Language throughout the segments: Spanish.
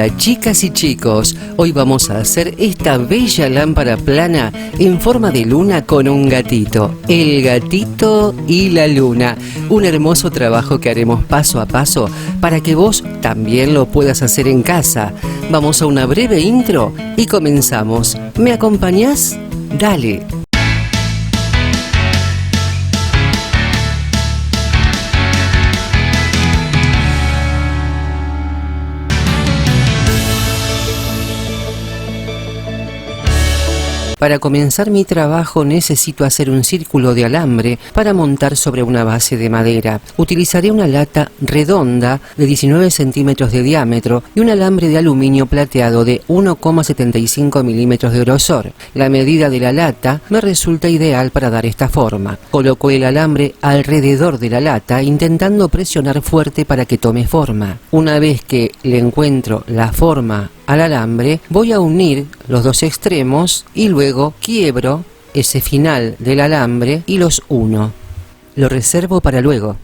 Hola chicas y chicos, hoy vamos a hacer esta bella lámpara plana en forma de luna con un gatito, el gatito y la luna, un hermoso trabajo que haremos paso a paso para que vos también lo puedas hacer en casa. Vamos a una breve intro y comenzamos. ¿Me acompañás? Dale. Para comenzar mi trabajo necesito hacer un círculo de alambre para montar sobre una base de madera. Utilizaré una lata redonda de 19 centímetros de diámetro y un alambre de aluminio plateado de 1,75 milímetros de grosor. La medida de la lata me resulta ideal para dar esta forma. Coloco el alambre alrededor de la lata intentando presionar fuerte para que tome forma. Una vez que le encuentro la forma al alambre, voy a unir los dos extremos y luego quiebro ese final del alambre y los uno. Lo reservo para luego.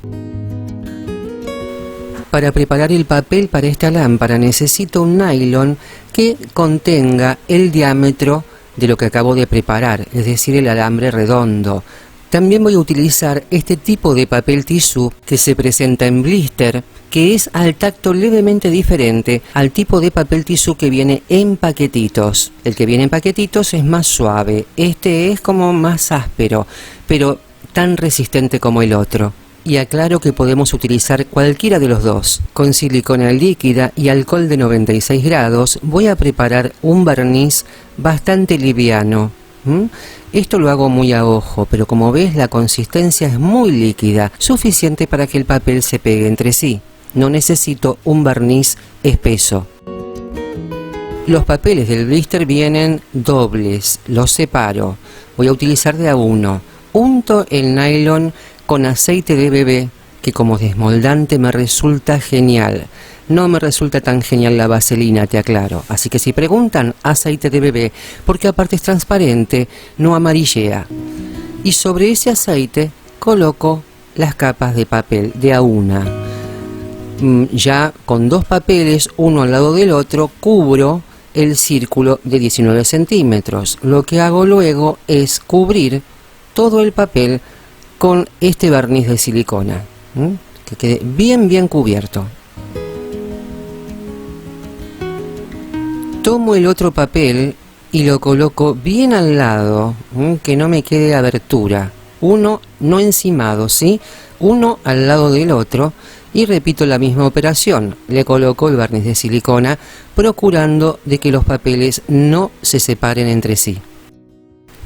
Para preparar el papel para esta lámpara necesito un nylon que contenga el diámetro de lo que acabo de preparar, es decir, el alambre redondo. También voy a utilizar este tipo de papel tisú que se presenta en blister, que es al tacto levemente diferente al tipo de papel tisú que viene en paquetitos. El que viene en paquetitos es más suave, este es como más áspero, pero tan resistente como el otro. Y aclaro que podemos utilizar cualquiera de los dos. Con silicona líquida y alcohol de 96 grados voy a preparar un barniz bastante liviano. Esto lo hago muy a ojo, pero como ves la consistencia es muy líquida, suficiente para que el papel se pegue entre sí. No necesito un barniz espeso. Los papeles del blister vienen dobles, los separo. Voy a utilizar de a uno. Unto el nylon con aceite de bebé, que como desmoldante me resulta genial. No me resulta tan genial la vaselina, te aclaro. Así que si preguntan, aceite de bebé, porque aparte es transparente, no amarillea. Y sobre ese aceite coloco las capas de papel de a una. Ya con dos papeles, uno al lado del otro, cubro el círculo de 19 centímetros. Lo que hago luego es cubrir todo el papel con este barniz de silicona, que quede bien cubierto. Tomo el otro papel y lo coloco bien al lado, que no me quede abertura. Uno no encimado, ¿sí? Uno al lado del otro y repito la misma operación. Le coloco el barniz de silicona procurando de que los papeles no se separen entre sí.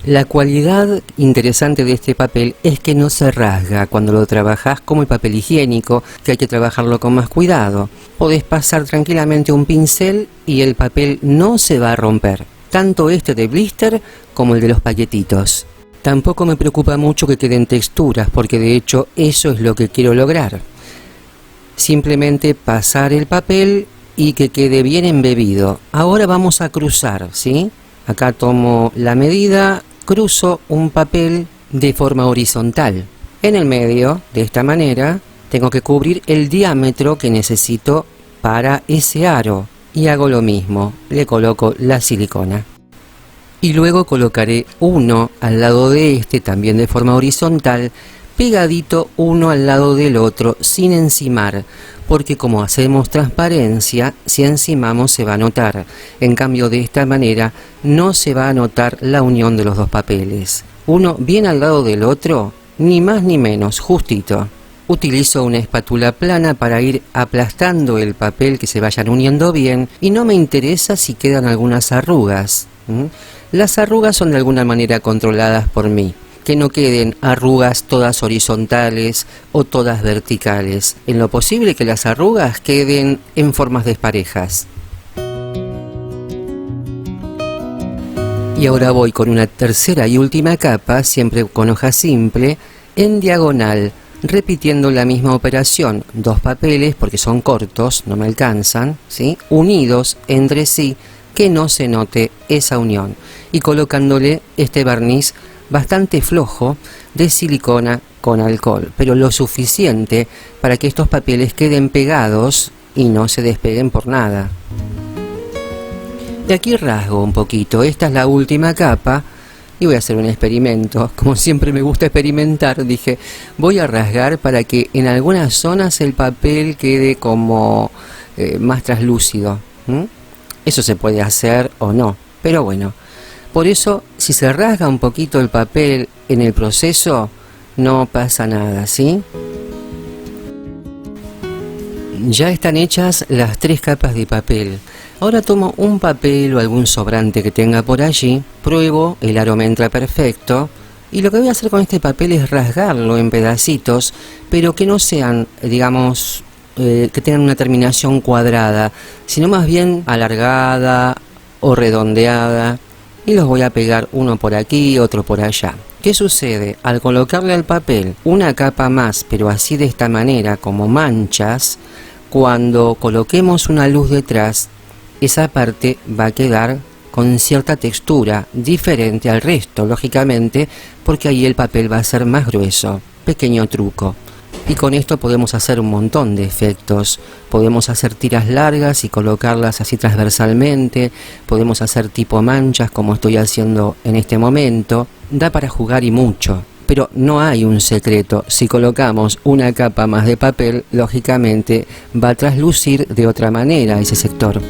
La cualidad interesante de este papel es que no se rasga cuando lo trabajas como el papel higiénico, que hay que trabajarlo con más cuidado. Podés pasar tranquilamente un pincel y el papel no se va a romper, tanto este de blister como el de los paquetitos. Tampoco me preocupa mucho que queden texturas, porque de hecho eso es lo que quiero lograr. Simplemente pasar el papel y que quede bien embebido. Ahora vamos a cruzar, ¿sí? Acá tomo la medida, cruzo un papel de forma horizontal. En el medio, de esta manera, tengo que cubrir el diámetro que necesito para ese aro. Y hago lo mismo, le coloco la silicona. Y luego colocaré uno al lado de este, también de forma horizontal, pegadito uno al lado del otro, sin encimar, porque como hacemos transparencia, si encimamos se va a notar. En cambio, de esta manera no se va a notar la unión de los dos papeles. Uno bien al lado del otro, ni más ni menos, justito. Utilizo una espátula plana para ir aplastando el papel, que se vayan uniendo bien, y no me interesa si quedan algunas arrugas. Las arrugas son de alguna manera controladas por mí. Que no queden arrugas todas horizontales o todas verticales. En lo posible que las arrugas queden en formas desparejas. Y ahora voy con una tercera y última capa, siempre con hoja simple, en diagonal, repitiendo la misma operación. Dos papeles, porque son cortos, no me alcanzan, ¿sí? Unidos entre sí, que no se note esa unión. Y colocándole este barniz bastante flojo de silicona con alcohol, pero lo suficiente para que estos papeles queden pegados y no se despeguen por nada. Y aquí rasgo un poquito. Esta es la última capa y voy a hacer un experimento. Como siempre me gusta experimentar, dije, voy a rasgar para que en algunas zonas el papel quede como más traslúcido. Eso se puede hacer o no, pero bueno. Por eso, si se rasga un poquito el papel en el proceso, no pasa nada, ¿sí? Ya están hechas las 3 capas de papel. Ahora tomo un papel o algún sobrante que tenga por allí, pruebo, el aro me entra perfecto, y lo que voy a hacer con este papel es rasgarlo en pedacitos, pero que no sean, digamos, que tengan una terminación cuadrada, sino más bien alargada o redondeada, y los voy a pegar uno por aquí, otro por allá. ¿Qué sucede? Al colocarle al papel una capa más, pero así de esta manera, como manchas, cuando coloquemos una luz detrás, esa parte va a quedar con cierta textura diferente al resto, lógicamente, porque ahí el papel va a ser más grueso. Pequeño truco. Y con esto podemos hacer un montón de efectos. Podemos hacer tiras largas y colocarlas así transversalmente. Podemos hacer tipo manchas como estoy haciendo en este momento. Da para jugar y mucho. Pero no hay un secreto. Si colocamos una capa más de papel, lógicamente va a traslucir de otra manera ese sector.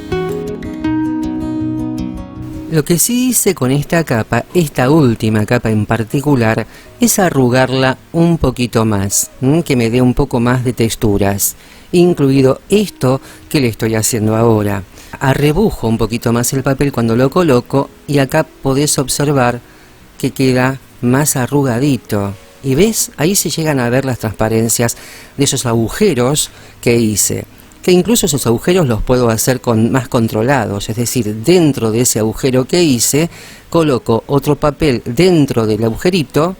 Lo que sí hice con esta capa, esta última capa en particular, es arrugarla un poquito más, que me dé un poco más de texturas, incluido esto que le estoy haciendo ahora. Arrebujo un poquito más el papel cuando lo coloco y acá podés observar que queda más arrugadito. Y ves, ahí se llegan a ver las transparencias de esos agujeros que hice. Que incluso esos agujeros los puedo hacer más controlados, es decir, dentro de ese agujero que hice, coloco otro papel dentro del agujerito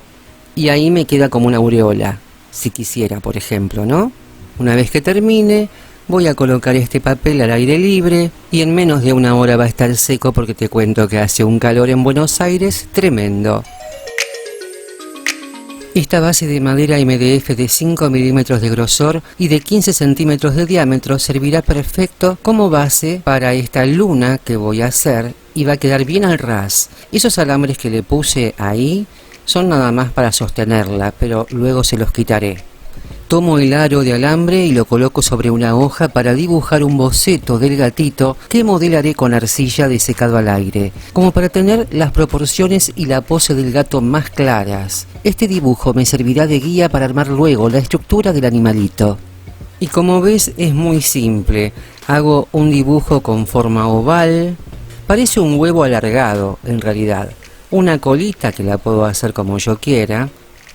y ahí me queda como una aureola, si quisiera, por ejemplo, ¿no? Una vez que termine, voy a colocar este papel al aire libre y en menos de 1 hora va a estar seco porque te cuento que hace un calor en Buenos Aires tremendo. Esta base de madera MDF de 5 milímetros de grosor y de 15 centímetros de diámetro servirá perfecto como base para esta luna que voy a hacer y va a quedar bien al ras. Esos alambres que le puse ahí son nada más para sostenerla, pero luego se los quitaré. Tomo el aro de alambre y lo coloco sobre una hoja para dibujar un boceto del gatito que modelaré con arcilla de secado al aire, como para tener las proporciones y la pose del gato más claras. Este dibujo me servirá de guía para armar luego la estructura del animalito. Y como ves es muy simple, hago un dibujo con forma oval, parece un huevo alargado en realidad, una colita que la puedo hacer como yo quiera,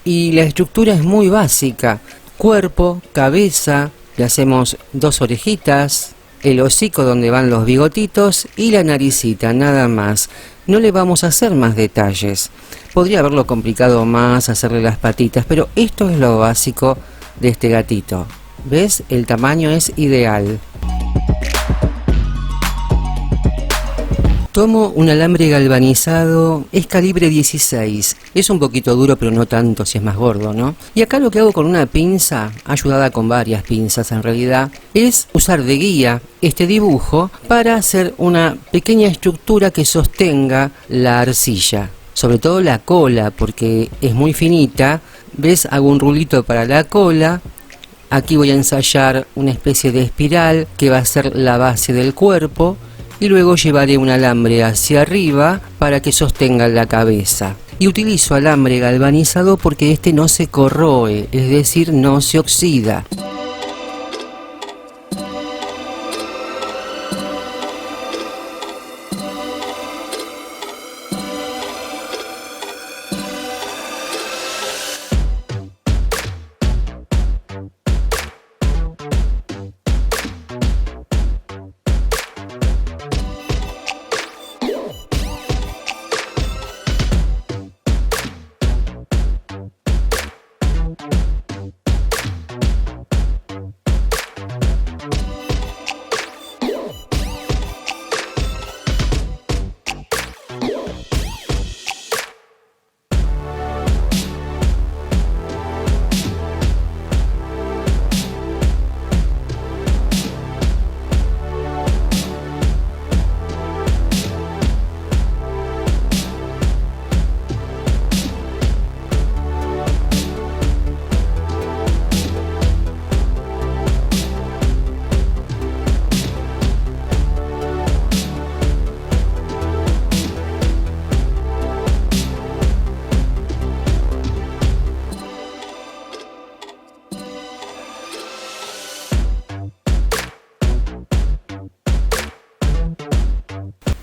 y la estructura es muy básica. Cuerpo, cabeza, le hacemos 2 orejitas, el hocico donde van los bigotitos y la naricita, nada más. No le vamos a hacer más detalles. Podría haberlo complicado más, hacerle las patitas, pero esto es lo básico de este gatito. ¿Ves? El tamaño es ideal. Tomo un alambre galvanizado, es calibre 16, es un poquito duro pero no tanto si es más gordo, ¿no? Y acá lo que hago con una pinza, ayudada con varias pinzas en realidad, es usar de guía este dibujo para hacer una pequeña estructura que sostenga la arcilla, sobre todo la cola porque es muy finita, ¿ves? Hago un rulito para la cola. Aquí voy a ensayar una especie de espiral que va a ser la base del cuerpo. Y luego llevaré un alambre hacia arriba para que sostenga la cabeza. Y utilizo alambre galvanizado porque este no se corroe, es decir, no se oxida.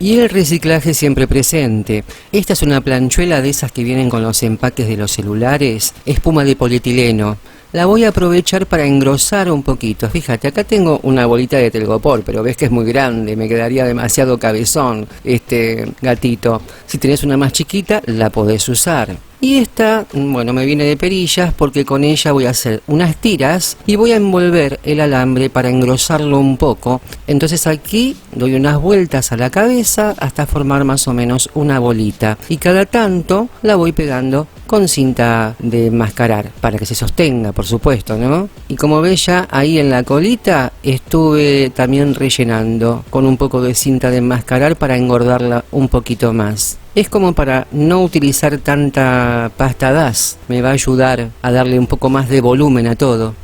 Y el reciclaje siempre presente. Esta es una planchuela de esas que vienen con los empaques de los celulares, espuma de polietileno. La voy a aprovechar para engrosar un poquito. Fíjate, acá tengo una bolita de telgopor, pero ves que es muy grande, me quedaría demasiado cabezón este gatito. Si tenés una más chiquita, la podés usar. Y esta, bueno, me viene de perillas porque con ella voy a hacer unas tiras y voy a envolver el alambre para engrosarlo un poco. Entonces aquí doy unas vueltas a la cabeza hasta formar más o menos una bolita. Y cada tanto la voy pegando con cinta de enmascarar para que se sostenga, por supuesto, ¿no? Y como ves ya ahí en la colita estuve también rellenando con un poco de cinta de enmascarar para engordarla un poquito más. Es como para no utilizar tanta pasta DAS, me va a ayudar a darle un poco más de volumen a todo.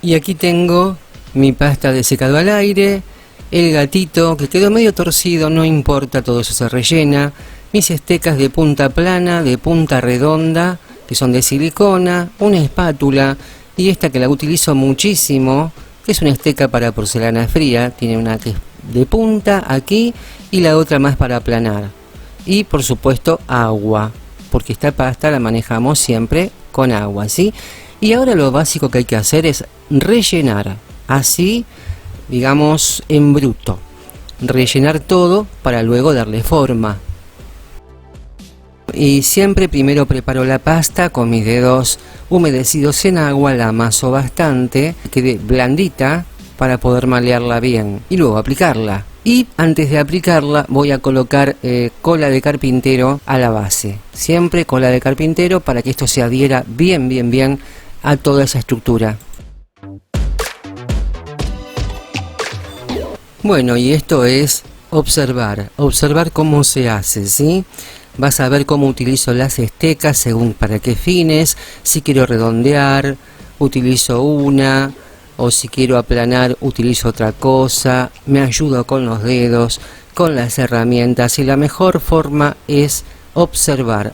Y aquí tengo mi pasta de secado al aire, el gatito que quedó medio torcido, no importa, todo eso se rellena. Mis estecas de punta plana, de punta redonda, que son de silicona, una espátula y esta que la utilizo muchísimo, que es una esteca para porcelana fría, tiene una que es de punta aquí y la otra más para aplanar. Y por supuesto agua, porque esta pasta la manejamos siempre con agua, ¿sí? Y ahora lo básico que hay que hacer es rellenar, así, digamos, en bruto. Rellenar todo para luego darle forma. Y siempre primero preparo la pasta con mis dedos humedecidos en agua, la amaso bastante, que quede blandita para poder malearla bien y luego aplicarla. Y antes de aplicarla voy a colocar cola de carpintero a la base. Siempre cola de carpintero para que esto se adhiera bien a toda esa estructura. Bueno, y esto es observar cómo se hace, ¿sí? Vas a ver cómo utilizo las estecas según para qué fines. Si quiero redondear, utilizo una, o si quiero aplanar, utilizo otra cosa. Me ayudo con los dedos, con las herramientas, y la mejor forma es observar.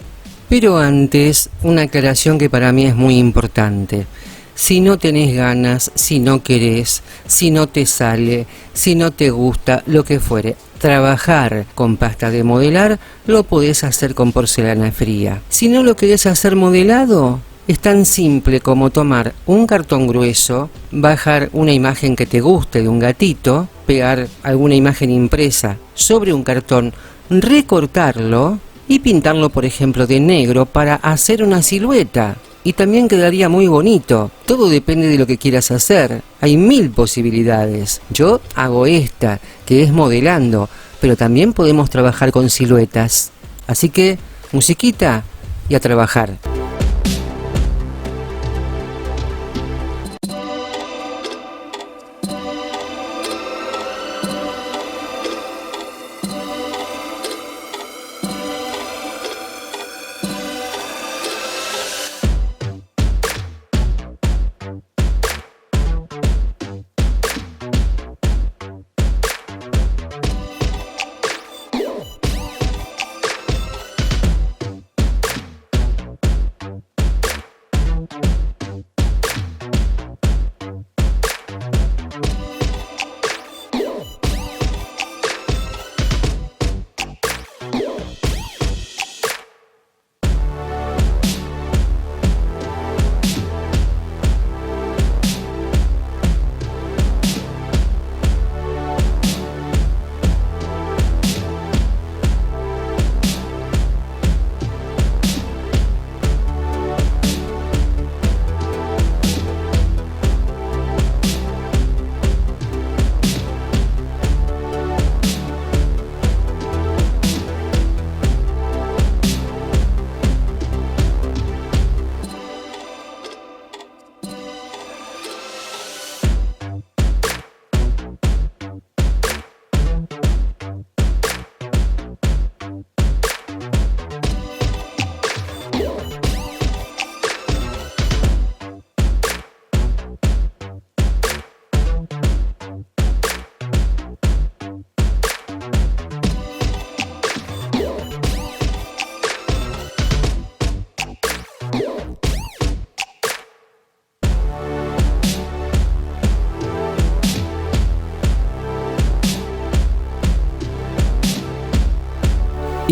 Pero antes, una aclaración que para mí es muy importante. Si no tenés ganas, si no querés, si no te sale, si no te gusta, lo que fuere, trabajar con pasta de modelar lo podés hacer con porcelana fría. Si no lo querés hacer modelado, es tan simple como tomar un cartón grueso, bajar una imagen que te guste de un gatito, pegar alguna imagen impresa sobre un cartón, recortarlo y pintarlo, por ejemplo, de negro para hacer una silueta. Y también quedaría muy bonito. Todo depende de lo que quieras hacer. Hay 1000 posibilidades. Yo hago esta, que es modelando, pero también podemos trabajar con siluetas. Así que, musiquita y a trabajar.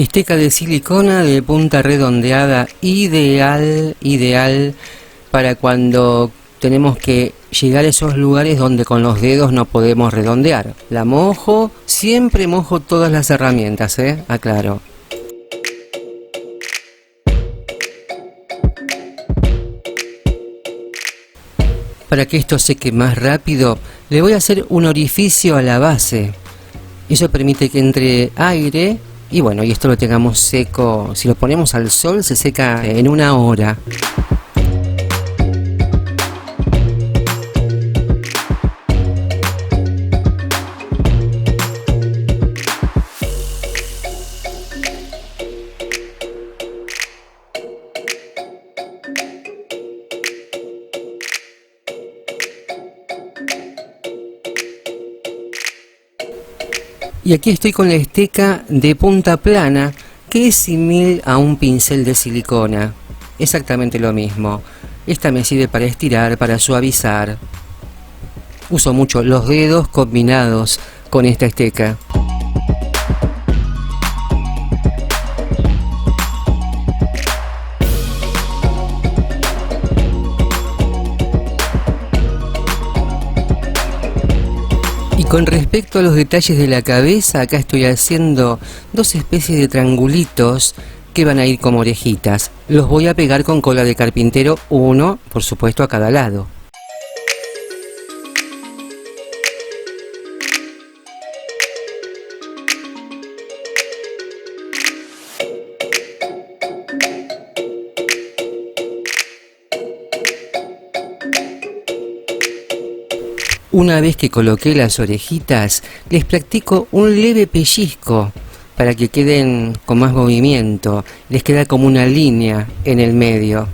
Esteca de silicona de punta redondeada, ideal para cuando tenemos que llegar a esos lugares donde con los dedos no podemos redondear. La mojo, siempre mojo todas las herramientas, aclaro. Para que esto seque más rápido, le voy a hacer un orificio a la base. Eso permite que entre aire y bueno, y esto lo tengamos seco. Si lo ponemos al sol se seca en 1 hora. Y aquí estoy con la esteca de punta plana, que es similar a un pincel de silicona. Exactamente lo mismo. Esta me sirve para estirar, para suavizar. Uso mucho los dedos combinados con esta esteca. Con respecto a los detalles de la cabeza, acá estoy haciendo 2 especies de triangulitos que van a ir como orejitas. Los voy a pegar con cola de carpintero, uno, por supuesto, a cada lado. Una vez que coloqué las orejitas, les practico un leve pellizco para que queden con más movimiento. Les queda como una línea en el medio.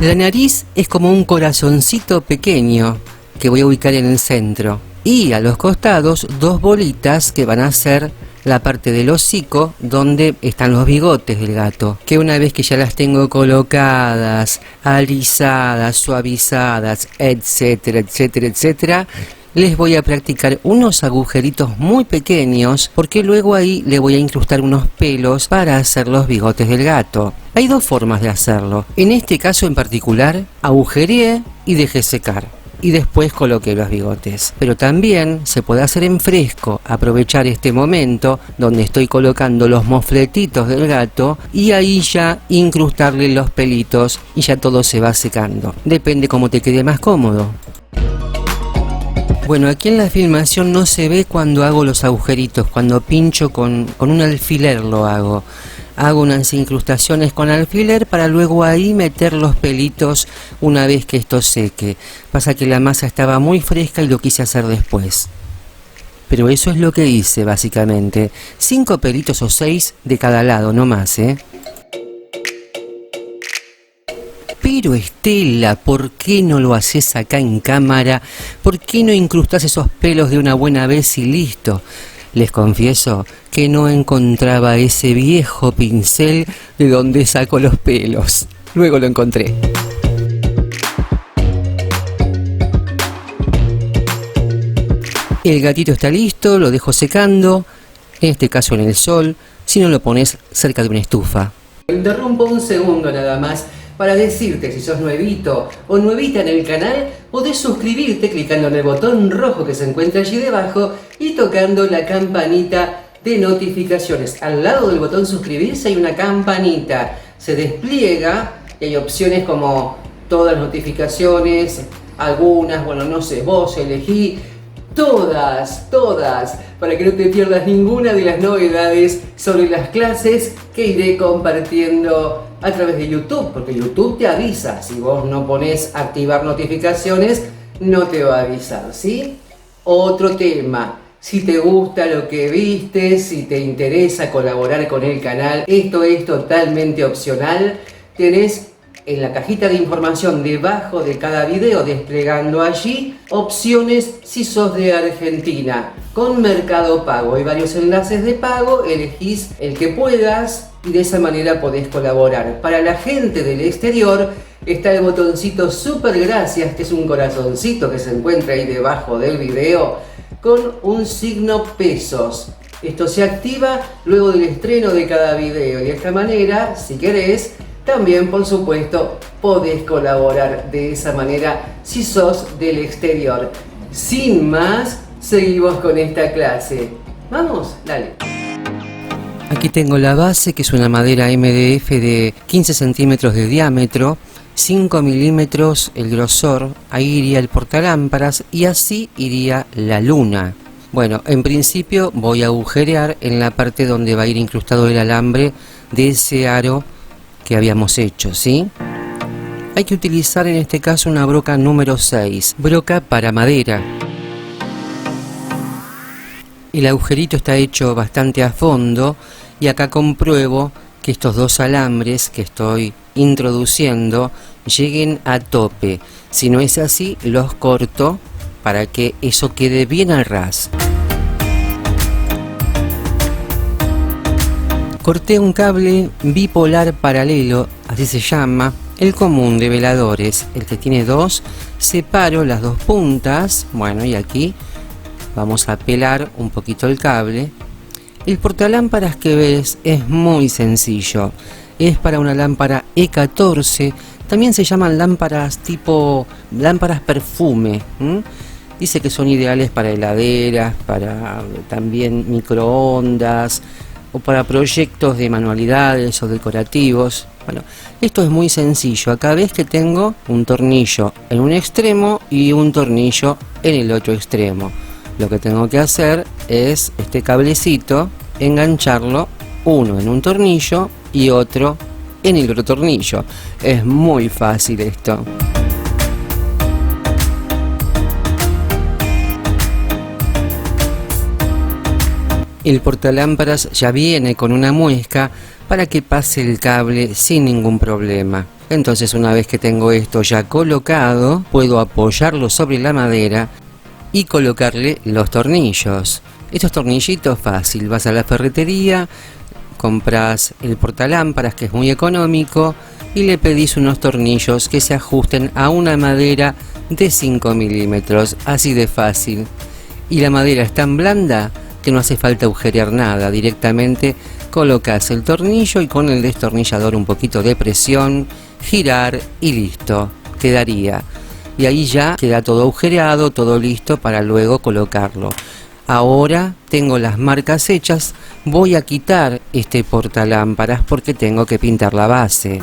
La nariz es como un corazoncito pequeño que voy a ubicar en el centro. Y a los costados 2 bolitas que van a ser la parte del hocico donde están los bigotes del gato, que una vez que ya las tengo colocadas, alisadas, suavizadas, etcétera, etcétera, etcétera, les voy a practicar unos agujeritos muy pequeños, porque luego ahí le voy a incrustar unos pelos para hacer los bigotes del gato. Hay 2 formas de hacerlo. En este caso en particular, agujereé y dejé secar. Y después coloqué los bigotes. Pero también se puede hacer en fresco, aprovechar este momento donde estoy colocando los mofletitos del gato y ahí ya incrustarle los pelitos y ya todo se va secando. Depende cómo te quede más cómodo. Bueno, aquí en la filmación no se ve cuando hago los agujeritos, cuando pincho con un alfiler lo hago. Hago unas incrustaciones con alfiler para luego ahí meter los pelitos una vez que esto seque. Pasa que la masa estaba muy fresca y lo quise hacer después. Pero eso es lo que hice básicamente. 5 pelitos o 6 de cada lado, no más, Pero Estela, ¿por qué no lo haces acá en cámara? ¿Por qué no incrustas esos pelos de una buena vez y listo? Les confieso que no encontraba ese viejo pincel de donde saco los pelos. Luego lo encontré. El gatito está listo, lo dejo secando, en este caso en el sol, si no lo pones cerca de una estufa. Interrumpo un segundo nada más para decirte, si sos nuevito o nuevita en el canal, podés suscribirte clicando en el botón rojo que se encuentra allí debajo y tocando la campanita de notificaciones. Al lado del botón suscribirse hay una campanita, se despliega y hay opciones como todas las notificaciones, algunas, bueno, no sé, vos elegí todas, para que no te pierdas ninguna de las novedades sobre las clases que iré compartiendo a través de YouTube, porque YouTube te avisa. Si vos no pones activar notificaciones, no te va a avisar, ¿sí? Otro tema, si te gusta lo que viste, si te interesa colaborar con el canal, esto es totalmente opcional. Tenés en la cajita de información debajo de cada video, desplegando allí opciones si sos de Argentina. Con Mercado Pago hay varios enlaces de pago, elegís el que puedas y de esa manera podés colaborar. Para la gente del exterior está el botoncito super gracias, que es un corazoncito que se encuentra ahí debajo del video, con un signo pesos. Esto se activa luego del estreno de cada video y de esta manera, si querés, también por supuesto podés colaborar de esa manera si sos del exterior. Sin más, seguimos con esta clase. Vamos, dale. Aquí tengo la base, que es una madera MDF de 15 centímetros de diámetro, 5 milímetros el grosor. Ahí iría el portalámparas y así iría la luna. Bueno, en principio voy a agujerear en la parte donde va a ir incrustado el alambre de ese aro que habíamos hecho, ¿sí? Hay que utilizar en este caso una broca número 6, broca para madera. El agujerito está hecho bastante a fondo y acá compruebo que estos dos alambres que estoy introduciendo lleguen a tope. Si no es así, los corto para que eso quede bien al ras. Corté un cable bipolar paralelo, así se llama, el común de veladores, el que tiene dos. Separo las dos puntas, bueno, y aquí vamos a pelar un poquito el cable. El portalámparas que ves es muy sencillo, es para una lámpara E14, también se llaman lámparas tipo lámparas perfume. Dice que son ideales para heladeras, para también microondas o para proyectos de manualidades o decorativos. Bueno, esto es muy sencillo. Acá ves que tengo un tornillo en un extremo y un tornillo en el otro extremo. Lo que tengo que hacer es este cablecito engancharlo, uno en un tornillo y otro en el otro tornillo. Es muy fácil esto. El portalámparas ya viene con una muesca para que pase el cable sin ningún problema. Entonces, una vez que tengo esto ya colocado, puedo apoyarlo sobre la madera y colocarle los tornillos. Estos tornillitos fácil, vas a la ferretería, compras el portalámparas, que es muy económico, y le pedís unos tornillos que se ajusten a una madera de 5 milímetros, así de fácil. Y la madera es tan blanda que no hace falta agujerear nada, directamente colocas el tornillo y con el destornillador un poquito de presión, girar y listo, quedaría. Y ahí ya queda todo agujereado, todo listo para luego colocarlo. Ahora tengo las marcas hechas, voy a quitar este portalámparas porque tengo que pintar la base.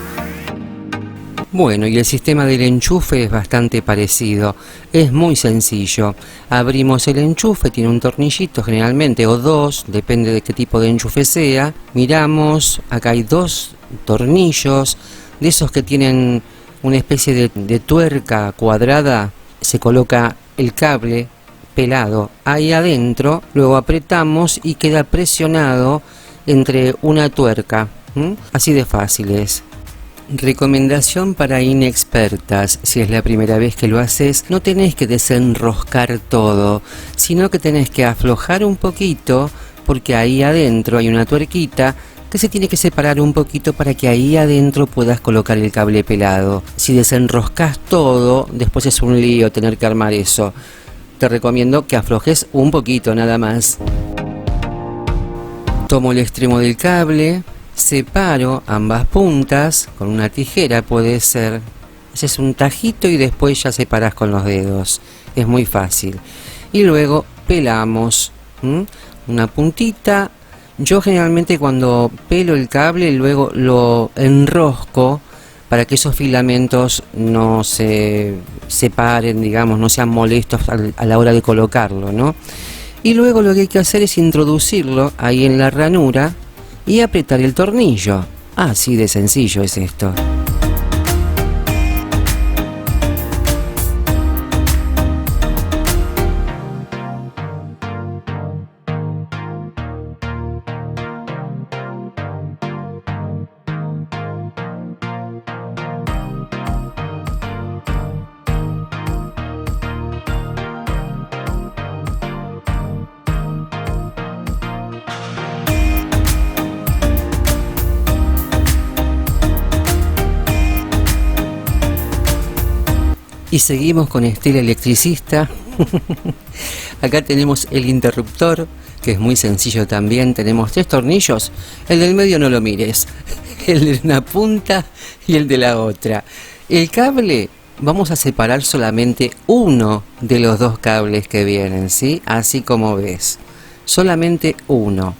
Bueno, y el sistema del enchufe es bastante parecido, es muy sencillo. Abrimos el enchufe, tiene un tornillito generalmente o dos, depende de qué tipo de enchufe sea. Miramos, acá hay dos tornillos, de esos que tienen una especie de tuerca cuadrada. Se coloca el cable pelado ahí adentro, luego apretamos y queda presionado entre una tuerca. Así de fácil es. Recomendación para inexpertas: si es la primera vez que lo haces, no tenés que desenroscar todo, sino que tenés que aflojar un poquito, porque ahí adentro hay una tuerquita que se tiene que separar un poquito para que ahí adentro puedas colocar el cable pelado. Si desenroscas todo, después es un lío tener que armar eso. Te recomiendo que aflojes un poquito nada más. Tomo el extremo del cable, separo ambas puntas con una tijera, puede ser. Haces un tajito y después ya separas con los dedos. Es muy fácil. Y luego pelamos una puntita. Yo generalmente cuando pelo el cable luego lo enrosco para que esos filamentos no se separen, digamos, no sean molestos a la hora de colocarlo, ¿no? Y luego lo que hay que hacer es introducirlo ahí en la ranura y apretar el tornillo. Así de sencillo es esto. Y seguimos con Estela Electricista. Acá tenemos el interruptor, que es muy sencillo también. Tenemos 3 tornillos. El del medio no lo mires. El de una punta y el de la otra. El cable, vamos a separar solamente uno de los 2 cables que vienen, ¿sí? Así como ves. Solamente uno.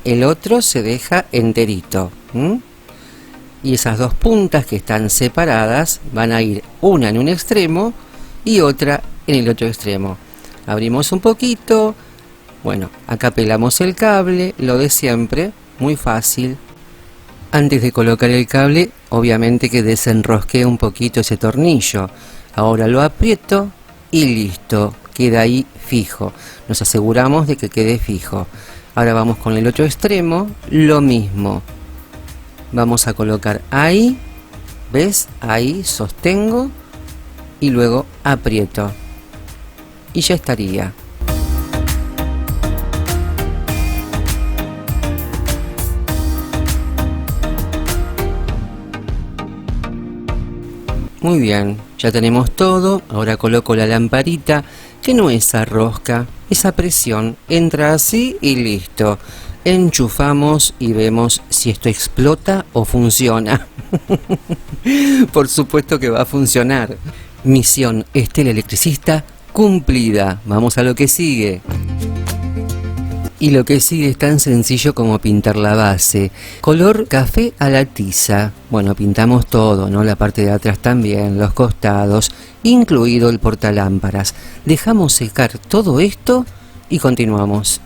El otro se deja enterito. Y esas 2 puntas que están separadas van a ir una en un extremo y otra en el otro extremo. Abrimos un poquito. Bueno, acá pelamos el cable, lo de siempre, muy fácil. Antes de colocar el cable, obviamente que desenrosqué un poquito ese tornillo. Ahora lo aprieto y listo, queda ahí fijo. Nos aseguramos de que quede fijo. Ahora vamos con el otro extremo, lo mismo. Vamos a colocar ahí, ¿ves? Ahí sostengo y luego aprieto. Y ya estaría. Muy bien, ya tenemos todo. Ahora coloco la lamparita, que no es a rosca, es a presión. Entra así y listo. Enchufamos y vemos si esto explota o funciona. Por supuesto que va a funcionar. Misión Estela Electricista cumplida. Vamos a lo que sigue. Y lo que sigue es tan sencillo como pintar la base. Color café a la tiza. Bueno, pintamos todo, ¿no? La parte de atrás también, los costados, incluido el portalámparas. Dejamos secar todo esto y continuamos.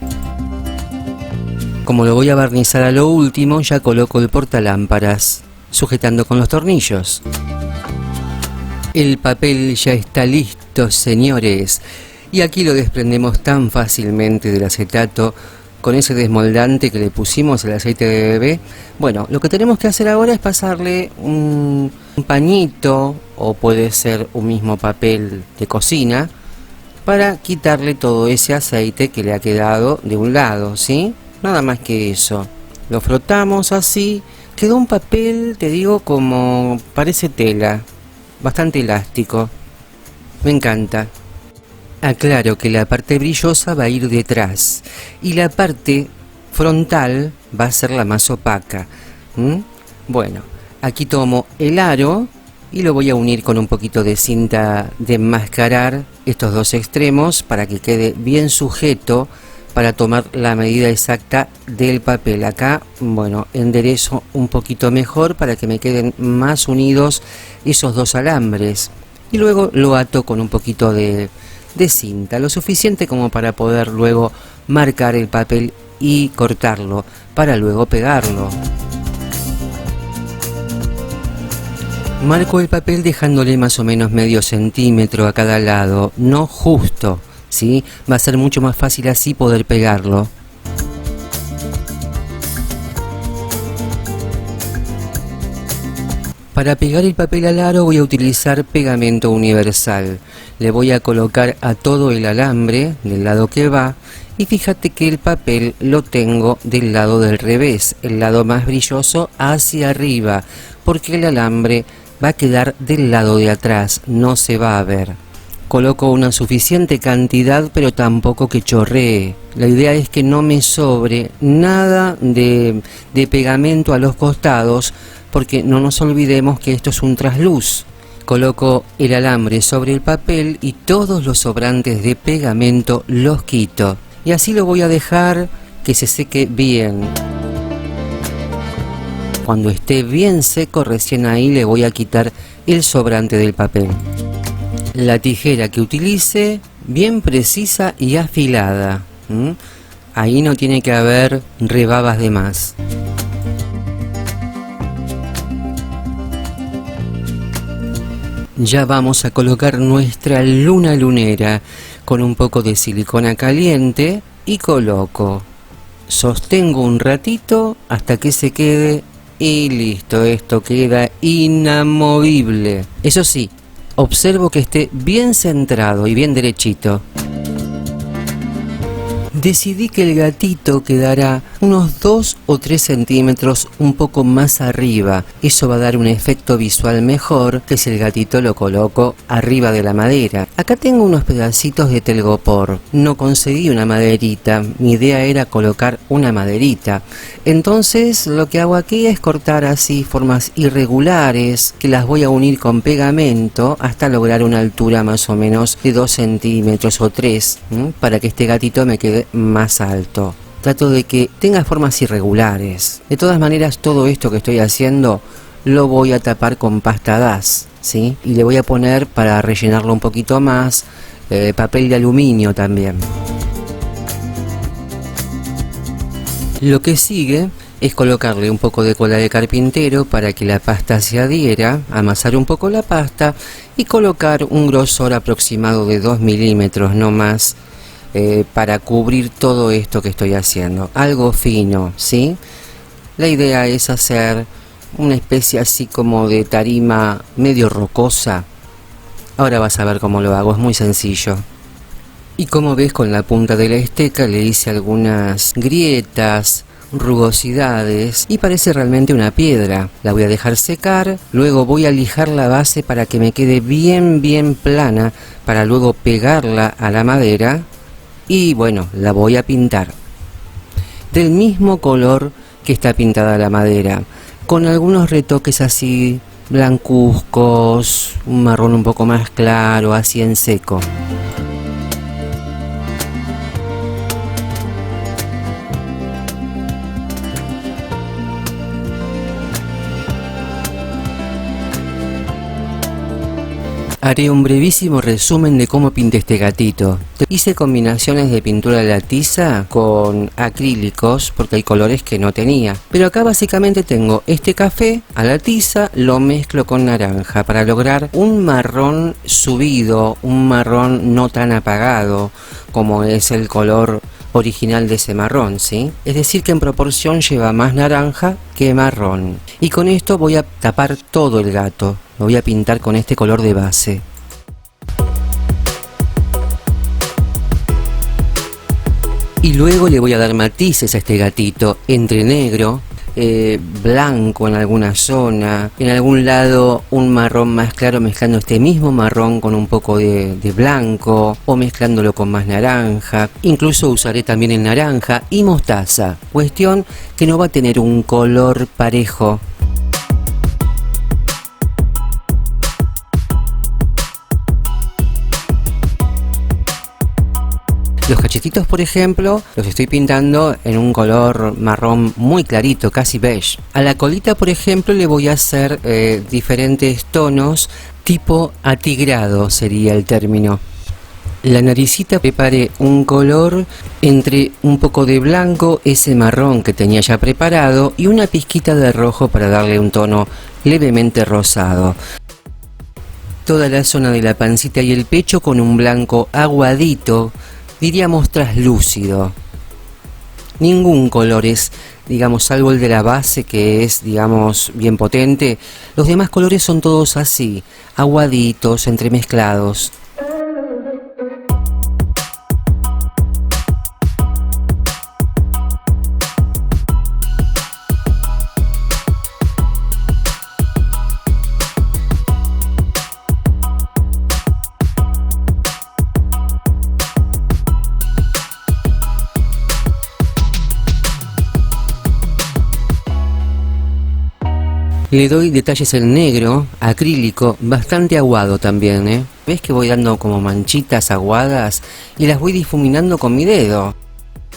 Como lo voy a barnizar a lo último, ya coloco el portalámparas, sujetando con los tornillos. El papel ya está listo, señores. Y aquí lo desprendemos tan fácilmente del acetato con ese desmoldante que le pusimos el aceite de bebé. Bueno, lo que tenemos que hacer ahora es pasarle un pañito o puede ser un mismo papel de cocina para quitarle todo ese aceite que le ha quedado de un lado, ¿sí? Nada más que eso. Lo frotamos así. Quedó un papel, te digo, como parece tela. Bastante elástico. Me encanta. Aclaro que la parte brillosa va a ir detrás y la parte frontal va a ser la más opaca. Bueno, aquí tomo el aro y lo voy a unir con un poquito de cinta de enmascarar estos 2 extremos para que quede bien sujeto para tomar la medida exacta del papel. Acá, bueno, enderezo un poquito mejor para que me queden más unidos esos 2 alambres y luego lo ato con un poquito de cinta, lo suficiente como para poder luego marcar el papel y cortarlo para luego pegarlo. Marco el papel dejándole más o menos medio centímetro a cada lado, no justo, ¿sí? Va a ser mucho más fácil así poder pegarlo. Para pegar el papel al aro voy a utilizar pegamento universal. Le voy a colocar a todo el alambre del lado que va y fíjate que el papel lo tengo del lado del revés, el lado más brilloso hacia arriba, porque el alambre va a quedar del lado de atrás, no se va a ver. Coloco una suficiente cantidad pero tampoco que chorree. La idea es que no me sobre nada de pegamento a los costados, porque no nos olvidemos que esto es un trasluz. Coloco el alambre sobre el papel y todos los sobrantes de pegamento los quito. Y así lo voy a dejar que se seque bien. Cuando esté bien seco, recién ahí le voy a quitar el sobrante del papel. La tijera que utilice, bien precisa y afilada. Ahí no tiene que haber rebabas de más. Ya vamos a colocar nuestra luna lunera con un poco de silicona caliente y coloco. Sostengo un ratito hasta que se quede y listo, esto queda inamovible. Eso sí, observo que esté bien centrado y bien derechito. decidí que el gatito quedará unos 2 o 3 centímetros un poco más arriba. Eso va a dar un efecto visual mejor que si el gatito lo coloco arriba de la madera. Acá tengo unos pedacitos de telgopor. No conseguí una maderita, mi idea era colocar una maderita. Entonces lo que hago aquí es cortar así formas irregulares que las voy a unir con pegamento hasta lograr una altura más o menos de 2 centímetros o 3, para que este gatito me quede más alto. Trato de que tenga formas irregulares. De todas maneras, todo esto que estoy haciendo lo voy a tapar con pasta DAS, ¿sí? Y le voy a poner, para rellenarlo un poquito más, papel de aluminio también. Lo que sigue es colocarle un poco de cola de carpintero para que la pasta se adhiera, amasar un poco la pasta y colocar un grosor aproximado de 2 milímetros, no más, para cubrir todo esto que estoy haciendo. Algo fino, ¿sí? La idea es hacer una especie así como de tarima medio rocosa. Ahora vas a ver cómo lo hago, es muy sencillo. Y como ves, con la punta de la esteca le hice algunas grietas, rugosidades, y parece realmente una piedra. La voy a dejar secar, luego voy a lijar la base para que me quede bien plana, para luego pegarla a la madera y bueno, la voy a pintar del mismo color que está pintada la madera, con algunos retoques así blancuzcos, un marrón un poco más claro, así en seco. Haré un brevísimo resumen de cómo pinté este gatito. Hice combinaciones de pintura de la tiza con acrílicos porque hay colores que no tenía. Pero acá básicamente tengo este café a la tiza, lo mezclo con naranja para lograr un marrón subido, un marrón no tan apagado como es el color original de ese marrón, ¿sí? Es decir, que en proporción lleva más naranja que marrón. Y con esto voy a tapar todo el gato. Lo voy a pintar con este color de base. Y luego le voy a dar matices a este gatito, entre negro, blanco en alguna zona, en algún lado un marrón más claro, mezclando este mismo marrón con un poco de blanco, o mezclándolo con más naranja. Incluso usaré también el naranja y mostaza, cuestión que no va a tener un color parejo. Los cachetitos, por ejemplo, los estoy pintando en un color marrón muy clarito, casi beige. A la colita, por ejemplo, le voy a hacer diferentes tonos, tipo atigrado sería el término. La naricita preparé un color entre un poco de blanco, ese marrón que tenía ya preparado, y una pizquita de rojo para darle un tono levemente rosado. Toda la zona de la pancita y el pecho con un blanco aguadito, diríamos traslúcido. Ningún color es, digamos, salvo el de la base, que es, digamos, bien potente. Los demás colores son todos así, aguaditos, entremezclados. Le doy detalles en negro, acrílico, bastante aguado también, ¿Ves que voy dando como manchitas aguadas y las voy difuminando con mi dedo?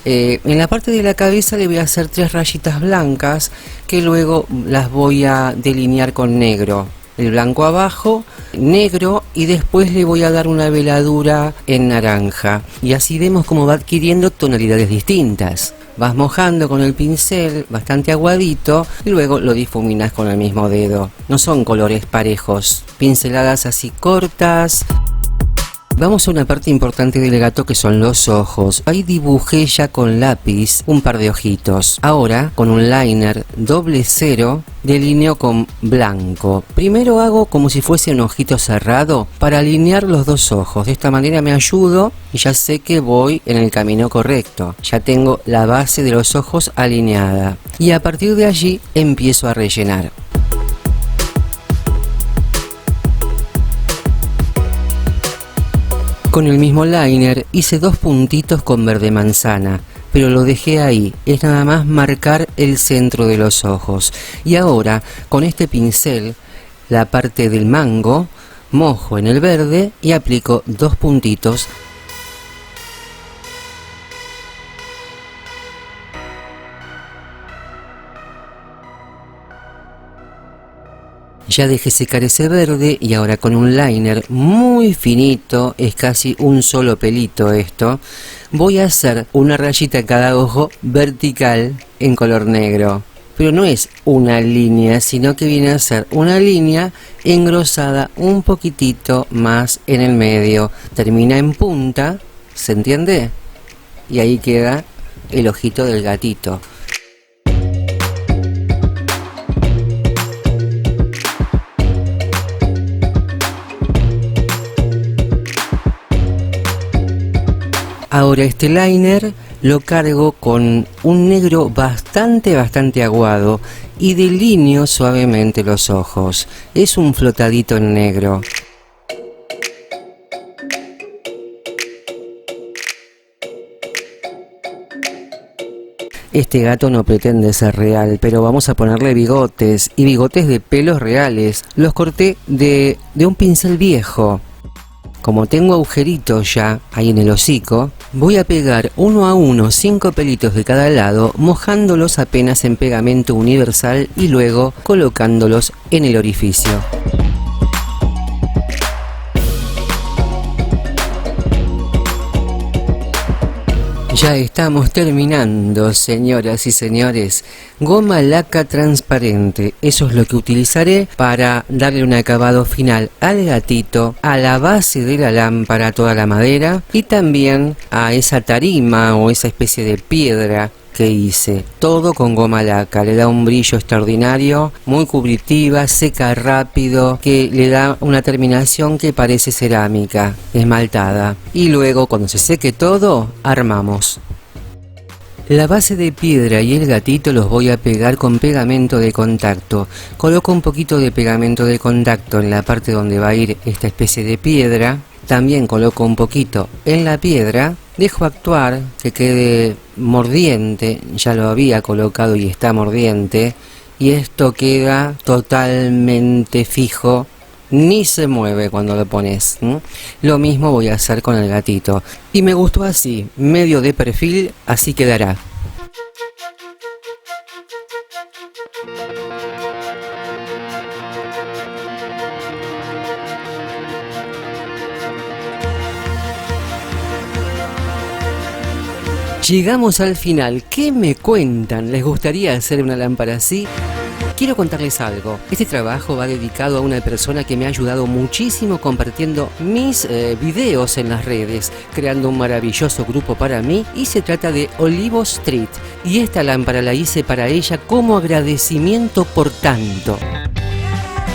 En la parte de la cabeza le voy a hacer 3 rayitas blancas que luego las voy a delinear con negro. El blanco abajo, negro, y después le voy a dar una veladura en naranja. Y así vemos cómo va adquiriendo tonalidades distintas. Vas mojando con el pincel, bastante aguadito, y luego lo difuminas con el mismo dedo. No son colores parejos, pinceladas así cortas. Vamos a una parte importante del gato que son los ojos. Ahí dibujé ya con lápiz un par de ojitos. Ahora, con un liner 00, delineo con blanco. Primero hago como si fuese un ojito cerrado para alinear los dos ojos. De esta manera me ayudo y ya sé que voy en el camino correcto. Ya tengo la base de los ojos alineada. Y a partir de allí empiezo a rellenar. Con el mismo liner hice 2 puntitos con verde manzana, pero lo dejé ahí, es nada más marcar el centro de los ojos. Y ahora, con este pincel, la parte del mango, mojo en el verde y aplico 2 puntitos. Ya dejé secar ese verde y ahora con un liner muy finito, es casi un solo pelito esto, voy a hacer una rayita en cada ojo vertical en color negro. Pero no es una línea, sino que viene a ser una línea engrosada un poquitito más en el medio. Termina en punta, ¿se entiende? Y ahí queda el ojito del gatito. Ahora este liner lo cargo con un negro bastante aguado y delineo suavemente los ojos. Es un flotadito en negro. Este gato no pretende ser real, pero vamos a ponerle bigotes, y bigotes de pelos reales. Los corté de un pincel viejo. Como tengo agujeritos ya ahí en el hocico, voy a pegar 1 a 1 5 pelitos de cada lado, mojándolos apenas en pegamento universal y luego colocándolos en el orificio. Ya estamos terminando, señoras y señores. Goma laca transparente, eso es lo que utilizaré para darle un acabado final al gatito, a la base de la lámpara, toda la madera, y también a esa tarima o esa especie de piedra que hice. Todo con goma laca, le da un brillo extraordinario, muy cubritiva, seca rápido, que le da una terminación que parece cerámica, esmaltada. Y luego, cuando se seque todo, armamos. La base de piedra y el gatito los voy a pegar con pegamento de contacto. Coloco un poquito de pegamento de contacto en la parte donde va a ir esta especie de piedra. También coloco un poquito en la piedra, dejo actuar, que quede mordiente, ya lo había colocado y está mordiente, y esto queda totalmente fijo, ni se mueve cuando lo pones. Lo mismo voy a hacer con el gatito, y me gustó así, medio de perfil, así quedará. Llegamos al final. ¿Qué me cuentan? ¿Les gustaría hacer una lámpara así? Quiero contarles algo. Este trabajo va dedicado a una persona que me ha ayudado muchísimo compartiendo mis videos en las redes, creando un maravilloso grupo para mí, y se trata de Olivo Street. Y esta lámpara la hice para ella como agradecimiento por tanto.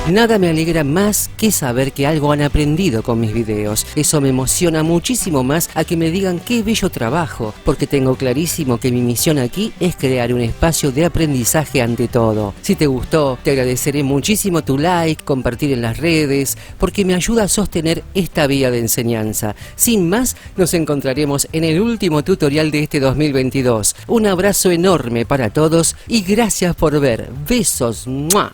Nada me alegra más que saber que algo han aprendido con mis videos. Eso me emociona muchísimo más a que me digan qué bello trabajo, porque tengo clarísimo que mi misión aquí es crear un espacio de aprendizaje ante todo. Si te gustó, te agradeceré muchísimo tu like, compartir en las redes, porque me ayuda a sostener esta vía de enseñanza. Sin más, nos encontraremos en el último tutorial de este 2022. Un abrazo enorme para todos y gracias por ver. Besos. ¡Mua!